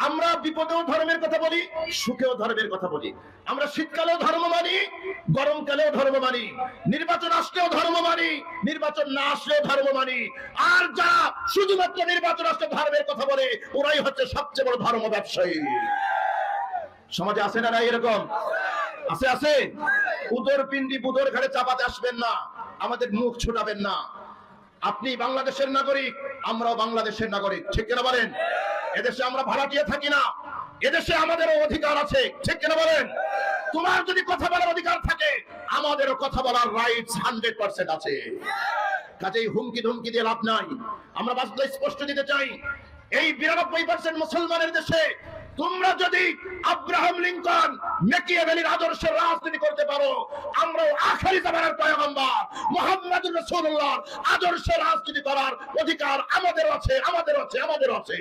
আমরা বিপদেও ধর্মের কথা বলি, সুখেও ধর্মের কথা বলি। আমরা শীতকালেও ধর্ম মানি, গরমকালেও ধর্ম মানি, নির্বাচন আসলেও ধর্ম মানি, নির্বাচন না আসলেও ধর্ম মানি। আর যারা শুধুমাত্র নির্বাচন আসলে ধর্মের কথা বলে, ওরাই হচ্ছে সবচেয়ে বড় ধর্ম ব্যবসায়ী। সমাজে আছে না? এরকম আছে আছে। উদর পিণ্ডি বুদর ঘাড়ে চাপাতে আসবেন না, আমাদের মুখ ছুটাবেন না। আপনি বাংলাদেশের নাগরিক, আমরাও বাংলাদেশের নাগরিক, ঠিক কিনা বলেন? এদেশে আমরা ভাড়াটিয়ে থাকি না, এদেশে আমাদেরও অধিকার আছে, ঠিক কিনা বলেন? তোমার যদি কথা বলার অধিকার থাকে, আমাদেরও কথা বলার রাইটস 100% আছে। কাজেই হুমকি ধুমকি দিয়ে লাভ নাই। আমরা বাস্তব স্পষ্ট দিতে চাই, এই 92% মুসলমানের দেশে তোমরা যদি আব্রাহাম লিঙ্কন মেকিয়াভেলির আদর্শের রাজনীতি করতে পারো, আমরাও আখেরি জামানার পয়গম্বর মুহাম্মদুর রাসূলুল্লাহর আদর্শের রাজনীতি করার অধিকার আমাদের আছে, আমাদের আছে, আমাদের আছে।